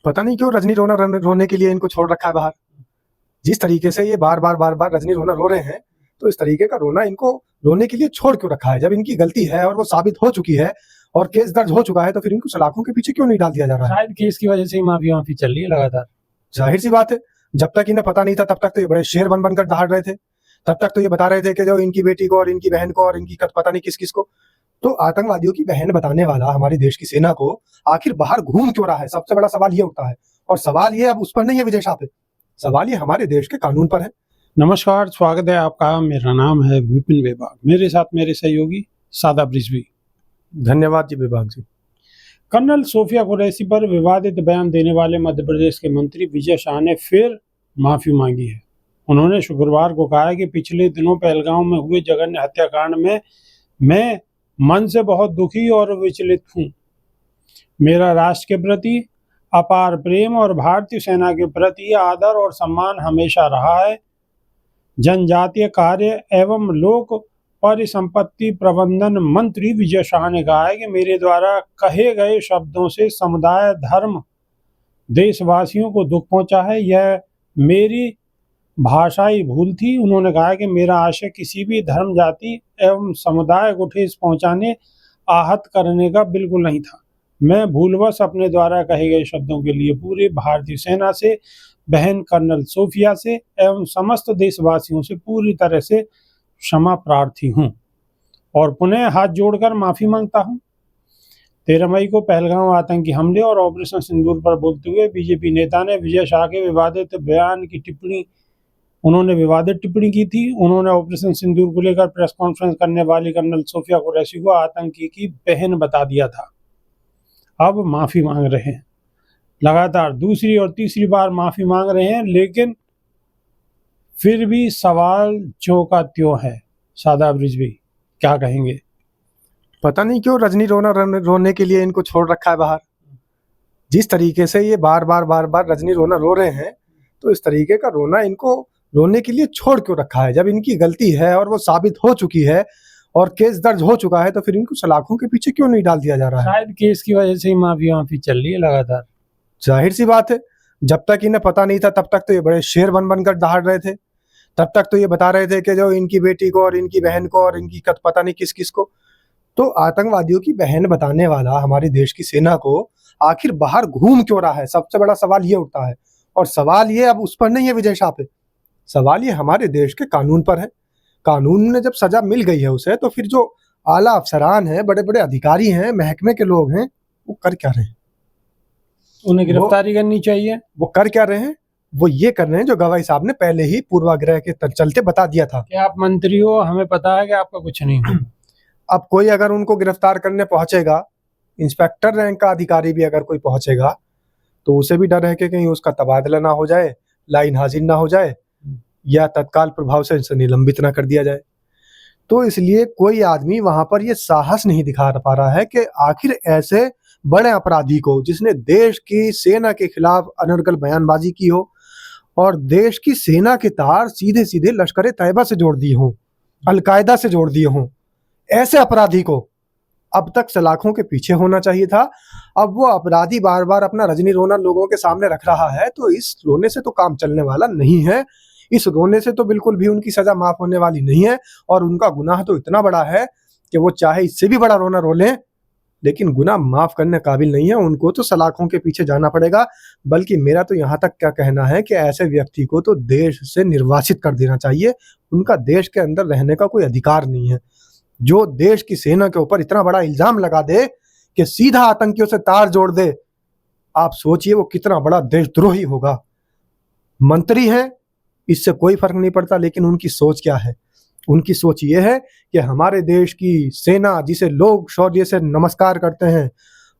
पता नहीं क्यों रजनी रोने के लिए इनको छोड़ रखा है बाहर। जिस तरीके से ये बार बार रजनी रो रहे हैं, तो इस तरीके का रोना इनको रोने के लिए छोड़ क्यों रखा है? जब इनकी गलती है और वो साबित हो चुकी है और केस दर्ज हो चुका है, तो फिर इनको सलाखों के पीछे क्यों नहीं डाल दिया जा रहा है? शायद केस की वजह से ही माफी चल रही है लगातार। जाहिर सी बात है, जब तक इन्हें पता नहीं था तब तक तो ये बड़े शेर बनकर दहाड़ रहे थे। तब तक तो ये बता रहे थे कि जो इनकी बेटी को और इनकी बहन को और इनकी पता नहीं किस किस को, तो आतंकवादियों की बहन बताने वाला हमारे देश की सेना को आखिर बाहर घूम क्यों रहा है? सबसे बड़ा सवाल ये उठता है। और सवाल ये अब उस पर नहीं है विजय शाह पे, सवाल ये हमारे देश के कानून पर है। नमस्कार, स्वागत है आपका। मेरा नाम है विपिन विभाग, मेरे साथ मेरे सहयोगी सादाब रिजवी। धन्यवाद जी विभाग जी। कर्नल सोफिया कुरैशी पर विवादित बयान देने वाले मध्य प्रदेश के मंत्री विजय शाह ने फिर माफी मांगी है। उन्होंने शुक्रवार को कहा कि पिछले दिनों पहलगांव में हुए जघन्य हत्याकांड में मैं मन से बहुत दुखी और विचलित हूँ। मेरा राष्ट्र के प्रति अपार प्रेम और भारतीय सेना के प्रति आदर और सम्मान हमेशा रहा है। जनजातीय कार्य एवं लोक परिसंपत्ति प्रबंधन मंत्री विजय शाह ने कहा है कि मेरे द्वारा कहे गए शब्दों से समुदाय, धर्म, देशवासियों को दुख पहुंचा है। यह मेरी भाषाई भूल थी। उन्होंने कहा कि मेरा आशय किसी भी धर्म, जाति एवं समुदाय को ठेस पहुंचाने, आहत करने का बिल्कुल नहीं था। मैं भूलवश अपने द्वारा कहे गए शब्दों के लिए पूरी भारतीय सेना से, बहन कर्नल सोफिया से एवं समस्त देशवासियों से पूरी तरह से क्षमा प्रार्थी हूँ और पुनः हाथ जोड़कर माफी मांगता हूँ। 13 मई को पहलगांव आतंकी हमले और ऑपरेशन सिंदूर पर बोलते हुए बीजेपी नेता ने विजय शाह के विवादित बयान की विवादित टिप्पणी की थी। उन्होंने ऑपरेशन सिंदूर को लेकर प्रेस कॉन्फ्रेंस करने वाली कर्नल सोफिया कुरैशी को आतंकी की बहन बता दिया था। अब माफी मांग रहे हैं, लगातार दूसरी और तीसरी बार माफी मांग रहे हैं, लेकिन फिर भी सवाल जो का त्यों है। सादाब रिजवी, क्या कहेंगे? पता नहीं क्यों रजनी रोने के लिए इनको छोड़ रखा है बाहर। जिस तरीके से ये बार बार रजनी रो रहे हैं, तो इस तरीके का रोना इनको रोने के लिए छोड़ क्यों रखा है? जब इनकी गलती है और वो साबित हो चुकी है और केस दर्ज हो चुका है, तो फिर इनको सलाखों के पीछे क्यों नहीं डाल दिया जा रहा है? शायद केस की वजह से ही माफी चल रही है लगातार। जाहिर सी बात है, जब तक इन्हें पता नहीं था तब तक तो ये बड़े शेर बनकर दहाड़ रहे थे। तब तक तो ये बता रहे थे कि जो इनकी बेटी को और इनकी बहन को और इनकी पता नहीं किस किस को, तो आतंकवादियों की बहन बताने वाला हमारे देश की सेना को आखिर बाहर घूम क्यों रहा है? सबसे बड़ा सवाल ये उठता है। और सवाल ये अब उस पर नहीं है विजय शाह पे, सवाल ये हमारे देश के कानून पर है। कानून ने जब सजा मिल गई है उसे, तो फिर जो आला अफसरान हैं, बड़े बड़े अधिकारी हैं, महकमे के लोग हैं, वो कर क्या रहे हैं? उन्हें गिरफ्तारी करनी चाहिए। वो कर क्या रहे हैं? वो ये कर रहे हैं जो गवाही साहब ने पहले ही पूर्वाग्रह के चलते बता दिया था कि आप मंत्री हो, हमें पता है कि आपका कुछ नहीं है। अब कोई अगर उनको गिरफ्तार करने पहुंचेगा, इंस्पेक्टर रैंक का अधिकारी भी अगर कोई पहुंचेगा, तो उसे भी डर है कि कहीं उसका तबादला ना हो जाए, लाइन हाजिर ना हो जाए, या तत्काल प्रभाव से इसे निलंबित ना कर दिया जाए। तो इसलिए कोई आदमी वहां पर ये साहस नहीं दिखा पा रहा है कि आखिर ऐसे बड़े अपराधी को, जिसने देश की सेना के खिलाफ अनर्गल बयानबाजी की हो और देश की सेना के तार सीधे सीधे लश्कर तैयबा से जोड़ दिए हों, अलकायदा से जोड़ दिए हों, ऐसे अपराधी को अब तक सलाखों के पीछे होना चाहिए था। अब वो अपराधी बार बार अपना रजनी रोना लोगों के सामने रख रहा है, तो इस रोने से तो काम चलने वाला नहीं है। इस रोने से तो बिल्कुल भी उनकी सजा माफ होने वाली नहीं है। और उनका गुनाह तो इतना बड़ा है कि वो चाहे इससे भी बड़ा रोना रो लें, लेकिन गुनाह माफ करने काबिल नहीं है। उनको तो सलाखों के पीछे जाना पड़ेगा। बल्कि मेरा तो यहाँ तक क्या कहना है कि ऐसे व्यक्ति को तो देश से निर्वासित कर देना चाहिए। उनका देश के अंदर रहने का कोई अधिकार नहीं है। जो देश की सेना के ऊपर इतना बड़ा इल्जाम लगा दे कि सीधा आतंकियों से तार जोड़ दे, आप सोचिए वो कितना बड़ा देशद्रोही होगा। मंत्री हैं, इससे कोई फर्क नहीं पड़ता, लेकिन उनकी सोच क्या है? उनकी सोच ये है कि हमारे देश की सेना, जिसे लोग शौर्य से नमस्कार करते हैं,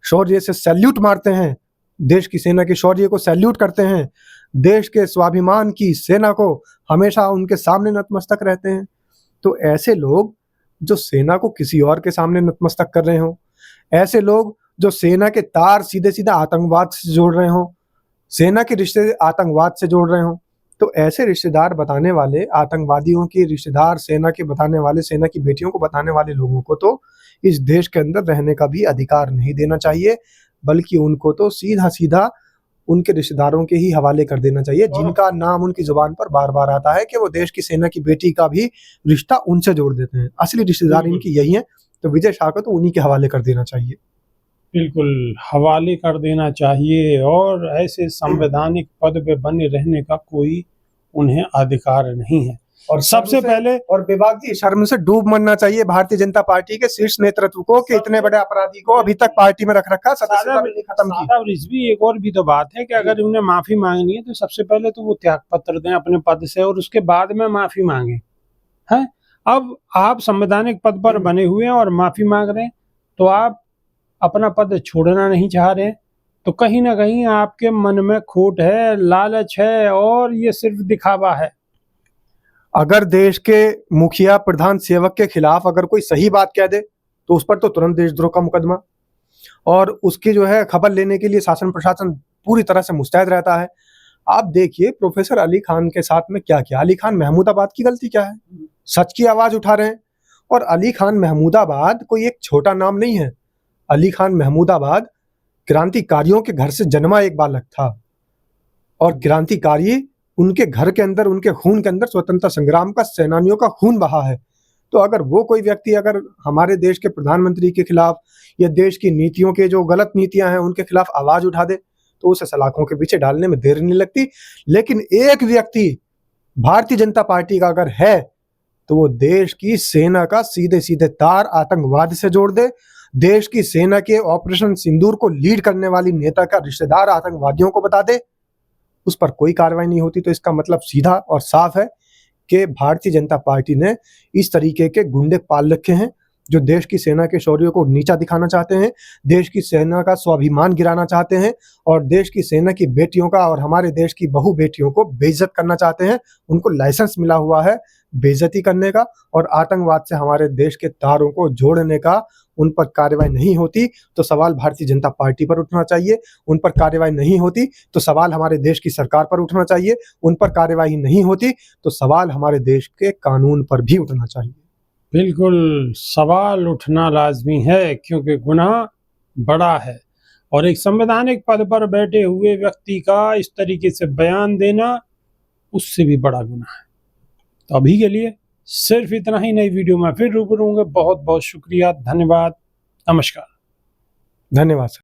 शौर्य से सैल्यूट मारते हैं, देश की सेना के शौर्य को सैल्यूट करते हैं, देश के स्वाभिमान की सेना को हमेशा उनके सामने नतमस्तक रहते हैं, तो ऐसे लोग जो सेना को किसी और के सामने नतमस्तक कर रहे हो, ऐसे लोग जो सेना के तार सीधे सीधे आतंकवाद से जोड़ रहे हो, सेना के रिश्ते आतंकवाद से जोड़ रहे हो, तो ऐसे रिश्तेदार बताने वाले, आतंकवादियों के रिश्तेदार सेना के बताने वाले, सेना की बेटियों को बताने वाले लोगों को तो इस देश के अंदर रहने का भी अधिकार नहीं देना चाहिए। बल्कि उनको तो सीधा सीधा उनके रिश्तेदारों के ही हवाले कर देना चाहिए, जिनका नाम उनकी जुबान पर बार बार आता है कि वो देश की सेना की बेटी का भी रिश्ता उनसे जोड़ देते हैं। असली रिश्तेदार इनकी यही है, तो विजय शाह को तो उन्हीं के हवाले कर देना चाहिए। बिल्कुल हवाले कर देना चाहिए, और ऐसे संवैधानिक पद पे बने रहने का कोई उन्हें अधिकार नहीं है। और सबसे पहले और बेबाक जी, शर्म से डूब मरना चाहिए भारतीय जनता पार्टी के शीर्ष नेतृत्व को कि इतने बड़े अपराधी को अभी तक पार्टी में रख रखा, सदस्यता भी नहीं खत्म की। सादा रिजवी एक और भी तो बात है कि अगर उन्हें माफी मांगनी है तो सबसे पहले तो वो त्याग पत्र दें अपने पद से, और उसके बाद में माफी मांगे हैं। अब आप संवैधानिक पद पर बने हुए हैं और माफी मांग रहे हैं, तो आप अपना पद छोड़ना नहीं चाह रहे हैं, तो कहीं ना कहीं आपके मन में खोट है, लालच है, और ये सिर्फ दिखावा है। अगर देश के मुखिया प्रधान सेवक के खिलाफ अगर कोई सही बात कह दे तो उस पर तो तुरंत देशद्रोह का मुकदमा, और उसकी जो है खबर लेने के लिए शासन प्रशासन पूरी तरह से मुस्तैद रहता है। आप देखिए प्रोफेसर अली खान के साथ में क्या किया। अली खान महमूदाबाद की गलती क्या है? सच की आवाज उठा रहे हैं। और अली खान महमूदाबाद कोई एक छोटा नाम नहीं है। अली खान महमूदाबाद क्रांतिकारियों के घर से जन्मा एक बालक था, और क्रांतिकारी उनके घर के अंदर, उनके खून के अंदर स्वतंत्रता संग्राम का, सेनानियों का खून बहा है। तो अगर वो कोई व्यक्ति अगर हमारे देश के प्रधानमंत्री के खिलाफ या देश की नीतियों के जो गलत नीतियां हैं उनके खिलाफ आवाज उठा दे तो उसे सलाखों के पीछे डालने में देर नहीं लगती। लेकिन एक व्यक्ति भारतीय जनता पार्टी का अगर है तो वो देश की सेना का सीधे सीधे तार आतंकवाद से जोड़ दे, देश की सेना के ऑपरेशन सिंदूर को लीड करने वाली नेता का रिश्तेदार आतंकवादियों को बता दे, उस पर कोई कार्रवाई नहीं होती। तो इसका मतलब सीधा और साफ है कि भारतीय जनता पार्टी ने इस तरीके के गुंडे पाल रखे हैं जो देश की सेना के शौर्य को नीचा दिखाना चाहते हैं, देश की सेना का स्वाभिमान गिराना चाहते हैं, और देश की सेना की बेटियों का और हमारे देश की बहु बेटियों को बेइज्जत करना चाहते हैं। उनको लाइसेंस मिला हुआ है बेइज्जती करने का और आतंकवाद से हमारे देश के तारों को जोड़ने का। उन पर कार्रवाई नहीं होती तो सवाल भारतीय जनता पार्टी पर उठना चाहिए, उन पर कार्रवाई नहीं होती तो सवाल हमारे देश की सरकार पर उठना चाहिए, उन पर कार्रवाई नहीं होती तो सवाल हमारे देश के कानून पर भी उठना चाहिए। बिल्कुल सवाल उठना लाजमी है, क्योंकि गुनाह बड़ा है, और एक संवैधानिक पद पर बैठे हुए व्यक्ति का इस तरीके से बयान देना उससे भी बड़ा गुनाह है। तो अभी के लिए सिर्फ इतना ही। नई वीडियो में फिर रूबरू होंगे। बहुत बहुत शुक्रिया, धन्यवाद, नमस्कार। धन्यवाद सर।